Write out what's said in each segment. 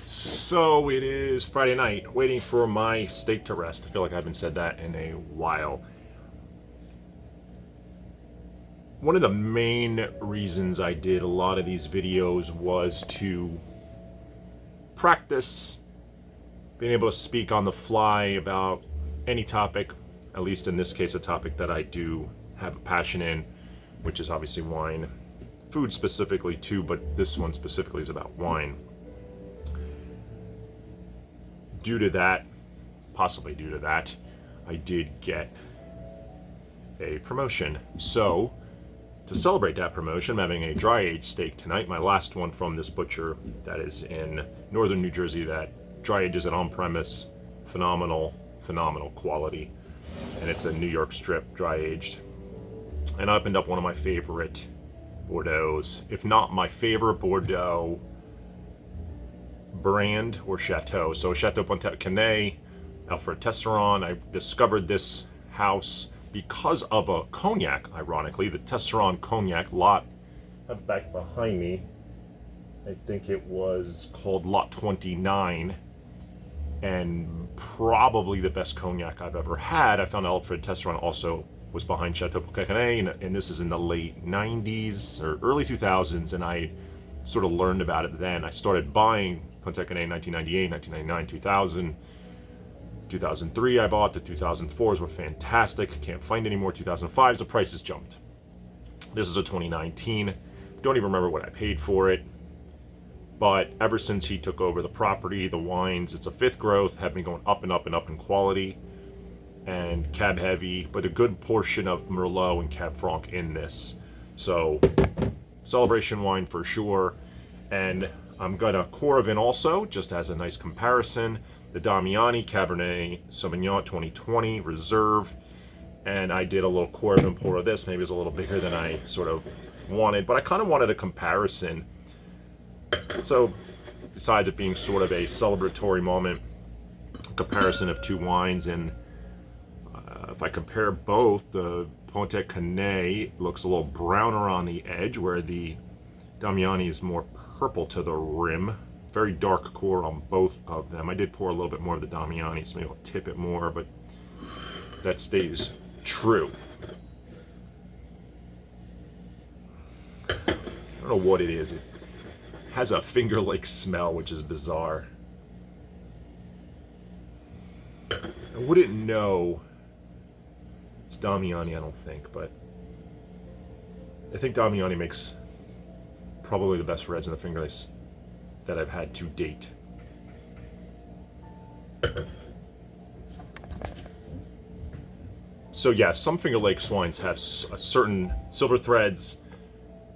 So it is Friday night, waiting for my steak to rest. I feel like I haven't said that in a while. One of the main reasons I did a lot of these videos was to practice being able to speak on the fly about any topic, at least in this case, a topic that I do have a passion in, which is obviously wine. Food specifically too, but this one specifically is about wine. Possibly due to that, I did get a promotion. So, to celebrate that promotion, I'm having a dry aged steak tonight, my last one from this butcher that is in northern New Jersey that dry ages it on premise. Phenomenal quality. And it's a New York strip, dry aged. And I opened up one of my favorite Bordeaux's, if not my favorite Bordeaux brand or chateau. So Chateau Pontet Canet, Alfred Tesseron. I discovered this house because of a cognac, ironically. The Tesseron cognac lot, I have back behind me, I think it was called Lot 29, and probably the best cognac I've ever had. I found Alfred Tesseron also was behind Chateau Pontet Canet, and this is in the late 90s or early 2000s, and I sort of learned about it then. I started buying Pontet Canet in 1998, 1999, 2000. 2003 I bought. The 2004s were fantastic. Can't find any more 2005s. The prices jumped. This is a 2019. Don't even remember what I paid for it. But ever since he took over the property, the wines, it's a fifth growth, have been going up and up and up in quality. And Cab heavy, but a good portion of Merlot and Cab Franc in this. So, celebration wine for sure. And I'm gonna Coravin also, just as a nice comparison. The Damiani Cabernet Sauvignon 2020 Reserve. And I did a little Coravin pour of this. Maybe it's a little bigger than I sort of wanted, but I kind of wanted a comparison. So, besides it being sort of a celebratory moment, comparison of two wines, and if I compare both, the Pontet Canet looks a little browner on the edge, where the Damiani is more purple to the rim. Very dark core on both of them. I did pour a little bit more of the Damiani, so maybe I'll tip it more, but that stays true. I don't know what it is. It has a finger-like smell, which is bizarre. I wouldn't know it's Damiani, I don't think, but I think Damiani makes probably the best reds in the finger that I've had to date. So yeah, some Finger Lakes wines have a certain silver threads.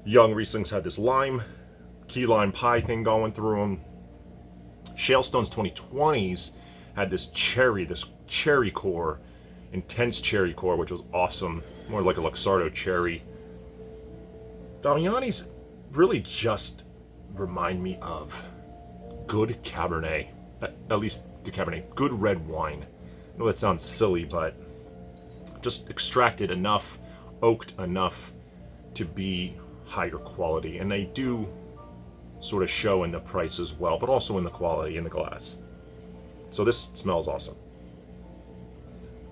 Young Rieslings had this key lime pie thing going through them. Shalestone's 2020s had this cherry core, intense cherry core, which was awesome. More like a Luxardo cherry. Damiani's really just remind me of good Cabernet, at least the Cabernet, good red wine. I know that sounds silly, but just extracted enough, oaked enough to be higher quality. And they do sort of show in the price as well, but also in the quality in the glass. So this smells awesome.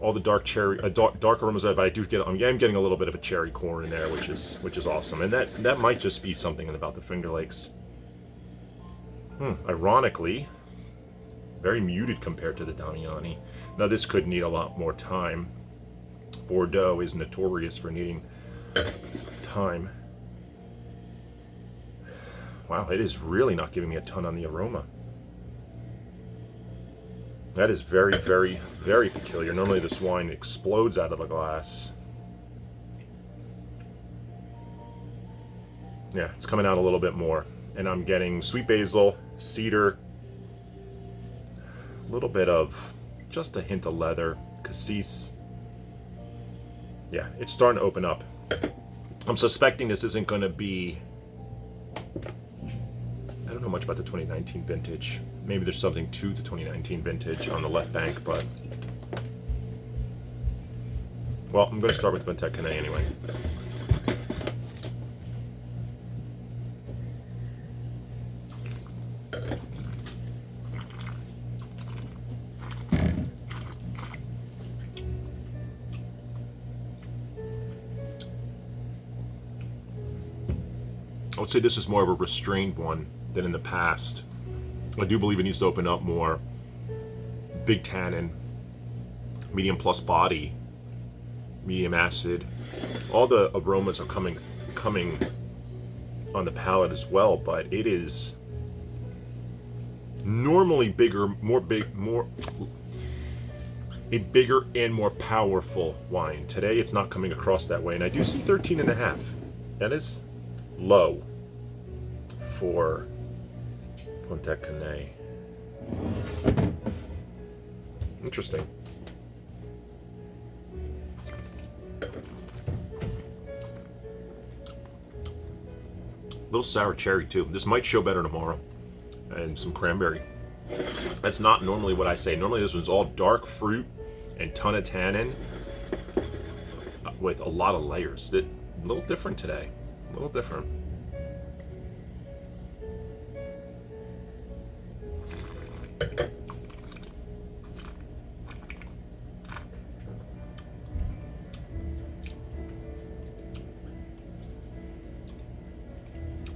All the dark cherry, dark aromas, but I am getting a little bit of a cherry core in there, which is awesome. And that might just be something about the Finger Lakes. Ironically, very muted compared to the Damiani. Now this could need a lot more time. Bordeaux is notorious for needing time. Wow, it is really not giving me a ton on the aroma. That is very, very, very peculiar. Normally this wine explodes out of a glass. Yeah, it's coming out a little bit more. And I'm getting sweet basil, cedar, a little bit of, just a hint of leather, cassis. Yeah, it's starting to open up. I'm suspecting this isn't going to be, I don't know much about the 2019 vintage. Maybe there's something to the 2019 vintage on the left bank, but well, I'm going to start with Pontet Canet anyway. I would say this is more of a restrained one than in the past. I do believe it needs to open up more. Big tannin, medium plus body, medium acid. All the aromas are coming on the palate as well, but it is normally a bigger and more powerful wine. Today it's not coming across that way, and I do see 13.5. That is low for Pontet Canet. Interesting. Little sour cherry too. This might show better tomorrow. And some cranberry. That's not normally what I say. Normally this one's all dark fruit and ton of tannin with a lot of layers. A little different today. A little different.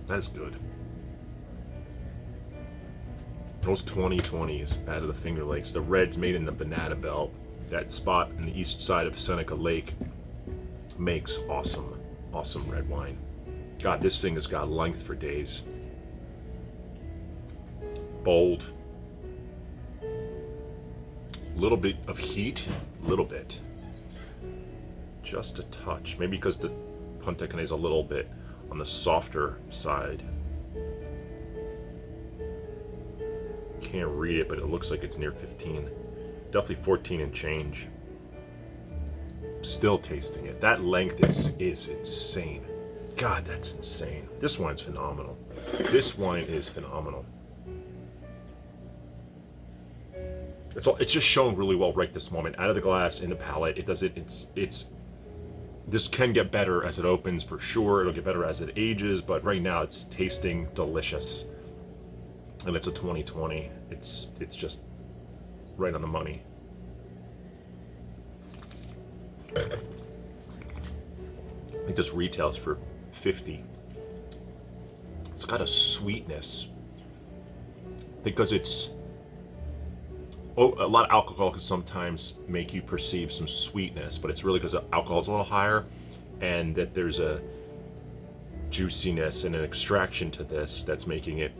That's good. Those 2020s out of the Finger Lakes. The red's made in the Banana Belt. That spot in the east side of Seneca Lake makes awesome, awesome red wine. God, this thing has got length for days. Bold. Little bit of heat. Little bit. Just a touch. Maybe because the Pontet Canet is a little bit on the softer side. Can't read it, but it looks like it's near 15. Definitely 14 and change. Still tasting it. That length is insane. God, that's insane. This wine's phenomenal. This wine is phenomenal. It's just showing really well right this moment. Out of the glass, in the palate. It does it. It's. This can get better as it opens for sure. It'll get better as it ages, but right now it's tasting delicious. And it's a 2020. It's just right on the money. I think this retails for $50. It's got a sweetness because it's. Oh, a lot of alcohol can sometimes make you perceive some sweetness, but it's really because the alcohol is a little higher, and that there's a juiciness and an extraction to this that's making it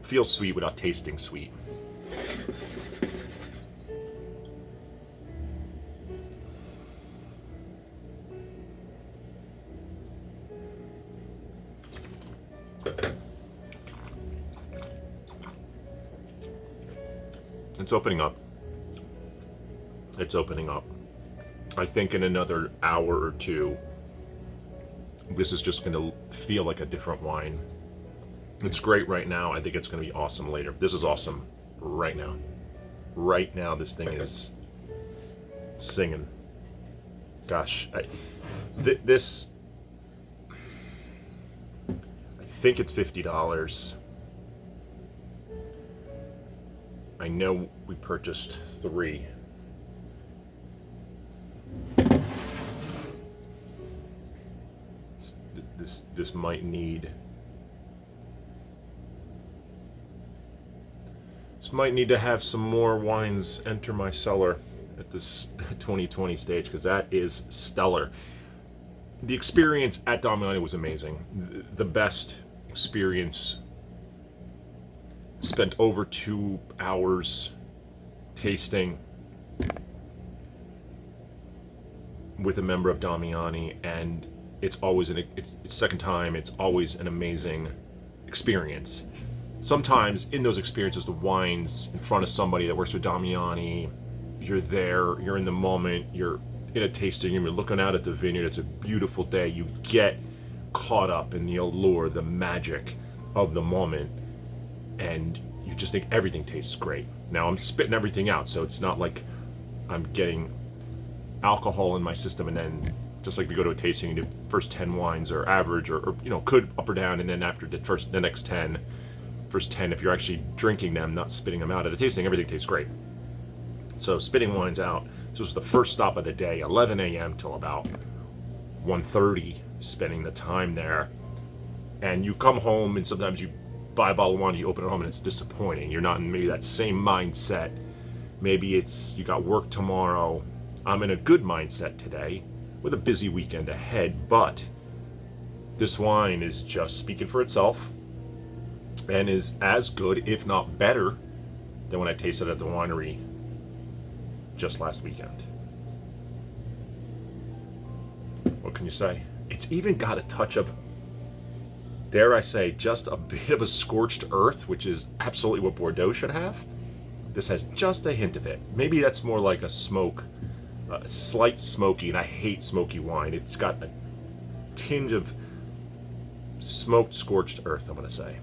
feel sweet without tasting sweet. It's opening up. It's opening up. I think in another hour or two, this is just going to feel like a different wine. It's great right now. I think it's going to be awesome later. This is awesome right now. Right now, this thing is singing. Gosh, I think it's $50. I know we purchased 3. This might need. This might need to have some more wines enter my cellar at this 2020 stage, because that is stellar. The experience at Damiani was amazing. The best experience. Spent over 2 hours tasting with a member of Damiani, and it's always it's second time. It's always an amazing experience. Sometimes in those experiences, the wines in front of somebody that works with Damiani, you're there, you're in the moment, you're in a tasting room, you're looking out at the vineyard. It's a beautiful day. You get caught up in the allure, the magic of the moment, and you just think everything tastes great. Now I'm spitting everything out, so it's not like I'm getting alcohol in my system, and then just like if you go to a tasting, the first 10 wines are average, or could up or down, and then after the next 10, first 10, if you're actually drinking them, not spitting them out at a tasting, everything tastes great. So spitting wines out. This was the first stop of the day, 11 a.m. till about 1:30, spending the time there. And you come home and sometimes you buy a bottle of wine, you open it home and it's disappointing. You're not in maybe that same mindset. Maybe it's you got work tomorrow. I'm in a good mindset today with a busy weekend ahead, but this wine is just speaking for itself and is as good, if not better, than when I tasted it at the winery just last weekend. What can you say? It's even got a touch of, dare I say, just a bit of a scorched earth, which is absolutely what Bordeaux should have. This has just a hint of it. Maybe that's more like a smoke, a slight smoky, and I hate smoky wine. It's got a tinge of smoked, scorched earth, I'm going to say.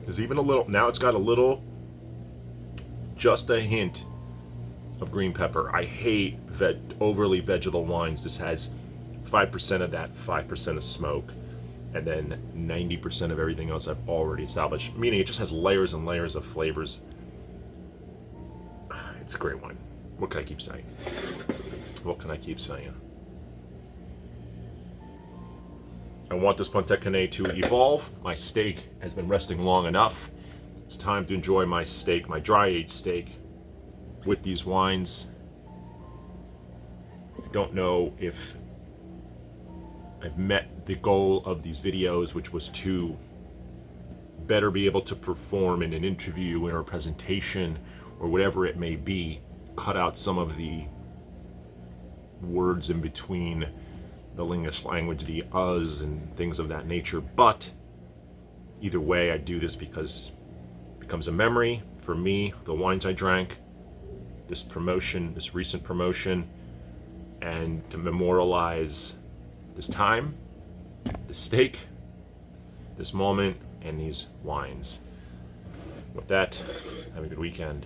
There's even a little, now it's got a little, just a hint of green pepper. I hate overly vegetal wines. This has 5% of that, 5% of smoke, and then 90% of everything else I've already established, meaning it just has layers and layers of flavors. It's a great wine. What can I keep saying? What can I keep saying? I want this Pontet Canet to evolve. My steak has been resting long enough. It's time to enjoy my steak, my dry-aged steak, with these wines. I don't know if I've met the goal of these videos, which was to better be able to perform in an interview or a presentation or whatever it may be, cut out some of the words in between the English language, the uhs and things of that nature. But either way, I do this because it becomes a memory for me, the wines I drank, this promotion, this recent promotion, and to memorialize this time, this steak, this moment, and these wines. With that, have a good weekend.